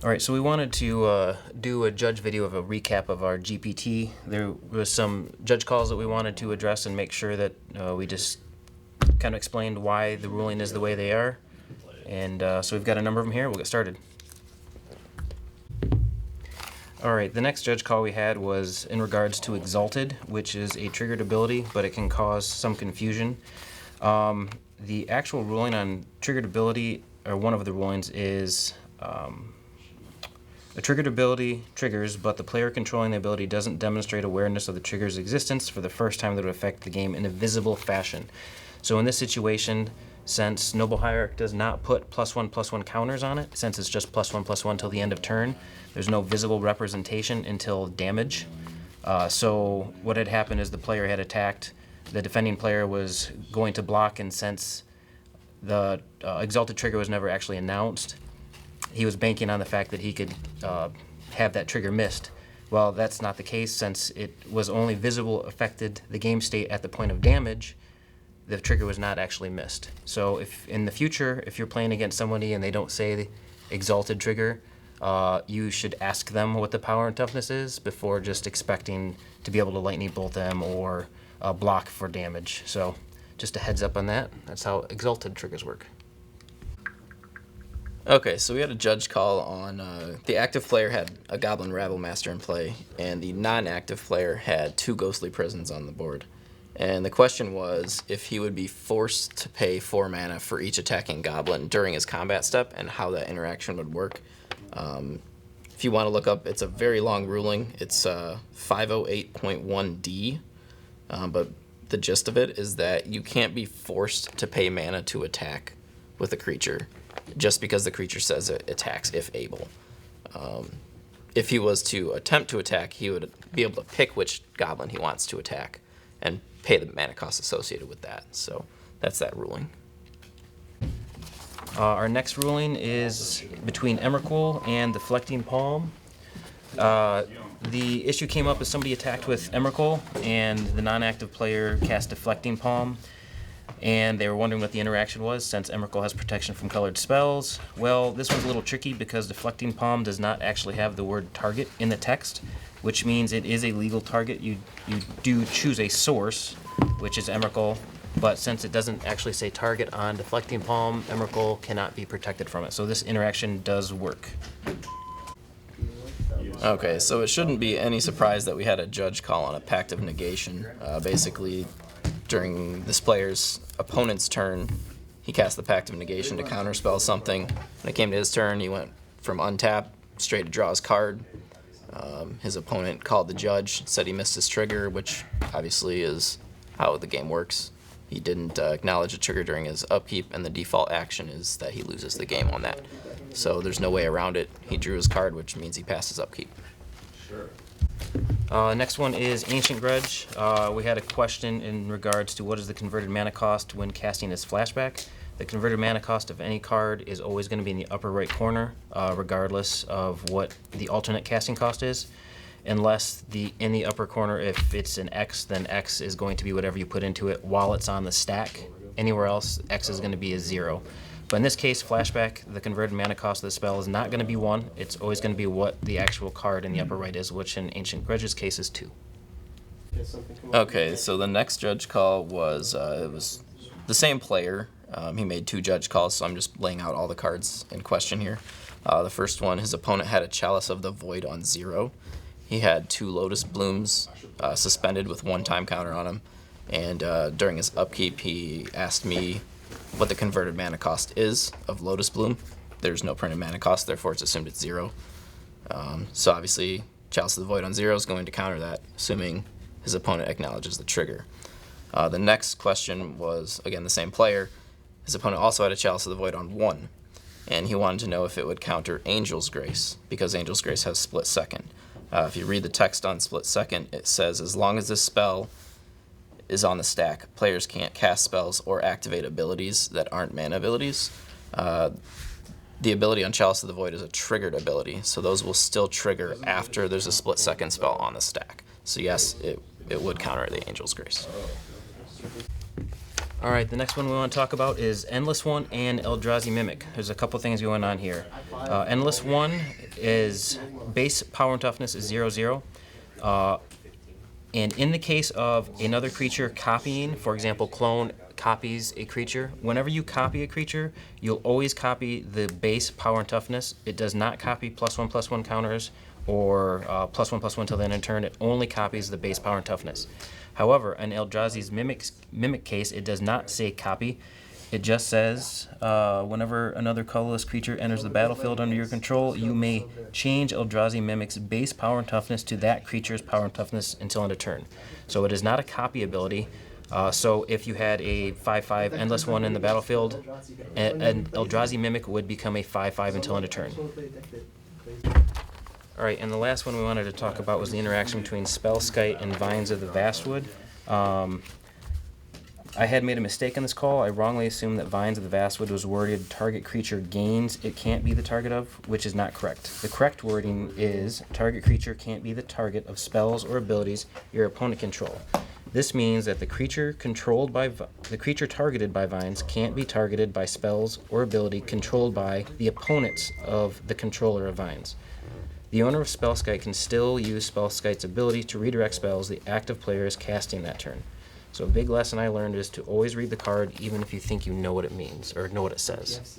Alright, so we wanted to do a judge video of a recap of our GPT. There was some judge calls that we wanted to address and make sure that we just kind of explained why the ruling is the way they are. And so we've got a number of them here. We'll get started. Alright, the next judge call we had was in regards to Exalted, which is a triggered ability, but it can cause some confusion. The actual ruling on triggered ability, or one of the rulings, is a triggered ability triggers, but the player controlling the ability doesn't demonstrate awareness of the trigger's existence for the first time that would affect the game in a visible fashion. So in this situation, since Noble Hierarch does not put +1/+1 counters on it, since it's just +1/+1 till the end of turn, there's no visible representation until damage. So what had happened is the player had attacked, the defending player was going to block, and since the Exalted trigger was never actually announced, he was banking on the fact that he could have that trigger missed. Well, that's not the case, since it was only visible affected the game state at the point of damage. The trigger was not actually missed. So if in the future, if you're playing against somebody and they don't say the Exalted trigger, you should ask them what the power and toughness is before just expecting to be able to lightning bolt them or block for damage. So just a heads up on that. That's how Exalted triggers work. Okay, so we had a judge call on the active player had a Goblin Rabble Master in play, and the non-active player had 2 Ghostly Prisons on the board. And the question was if he would be forced to pay 4 mana for each attacking goblin during his combat step, and how that interaction would work. If you want to look up, it's a very long ruling. It's 508.1D, but the gist of it is that you can't be forced to pay mana to attack with a creature just because the creature says it attacks if able. If he was to attempt to attack, he would be able to pick which goblin he wants to attack and pay the mana cost associated with that. So that's that ruling. Our next ruling is between Emrakul and Deflecting Palm. The issue came up as somebody attacked with Emrakul, and the non-active player cast Deflecting Palm, and they were wondering what the interaction was since Emrakul has protection from colored spells. Well, this was a little tricky because Deflecting Palm does not actually have the word target in the text, which means it is a legal target. You do choose a source, which is Emrakul, but since it doesn't actually say target on Deflecting Palm, Emrakul cannot be protected from it. So this interaction does work. Okay, so it shouldn't be any surprise that we had a judge call on a Pact of Negation. Basically, during this player's opponent's turn, he cast the Pact of Negation to counterspell something. When it came to his turn, he went from untap straight to draw his card. His opponent called the judge, said he missed his trigger, which obviously is how the game works. He didn't acknowledge a trigger during his upkeep, and the default action is that he loses the game on that. So there's no way around it. He drew his card, which means he passes upkeep. Next one is Ancient Grudge. We had a question in regards to what is the converted mana cost when casting as flashback. The converted mana cost of any card is always going to be in the upper right corner, regardless of what the alternate casting cost is. Unless in the upper corner, if it's an X, then X is going to be whatever you put into it while it's on the stack. Anywhere else, X is going to be a 0. But in this case, flashback, the converted mana cost of the spell is not going to be 1. It's always going to be what the actual card in the upper right is, which in Ancient Grudge's case is 2. Okay, so the next judge call was it was the same player. He made 2 judge calls, so I'm just laying out all the cards in question here. The first one, his opponent had a Chalice of the Void on 0. He had 2 Lotus Blooms suspended with 1 time counter on him, and during his upkeep, he asked me what the converted mana cost is of Lotus Bloom. There's no printed mana cost, therefore it's assumed it's 0. So obviously, Chalice of the Void on 0 is going to counter that, assuming his opponent acknowledges the trigger. The next question was, again, the same player. His opponent also had a Chalice of the Void on 1, and he wanted to know if it would counter Angel's Grace, because Angel's Grace has split second. If you read the text on split second, it says, as long as this spell is on the stack, players can't cast spells or activate abilities that aren't mana abilities. The ability on Chalice of the Void is a triggered ability, so those will still trigger after there's a split second spell on the stack. So yes, it would counter the Angel's Grace. All right, the next one we want to talk about is Endless One and Eldrazi Mimic. There's a couple things going on here. Endless One is base power and toughness is 0/0. And in the case of another creature copying, for example, clone copies a creature, whenever you copy a creature, you'll always copy the base power and toughness. It does not copy +1/+1 counters or +1/+1 till the end of turn. It only copies the base power and toughness. However, in Eldrazi's Mimic case, it does not say copy. It just says, whenever another colorless creature enters the battlefield under your control, you may change Eldrazi Mimic's base power and toughness to that creature's power and toughness until end of turn. So it is not a copy ability. So if you had a 5/5 Endless One in the battlefield, an Eldrazi Mimic would become a 5/5 until end of turn. All right, and the last one we wanted to talk about was the interaction between Spellskite and Vines of the Vastwood. I had made a mistake in this call. I wrongly assumed that Vines of the Vastwood was worded target creature gains it can't be the target of, which is not correct. The correct wording is target creature can't be the target of spells or abilities your opponent control. This means that the creature targeted by Vines can't be targeted by spells or ability controlled by the opponents of the controller of Vines. The owner of Spellskite can still use Spellskite's ability to redirect spells the active player is casting that turn. So a big lesson I learned is to always read the card even if you think you know what it means or know what it says.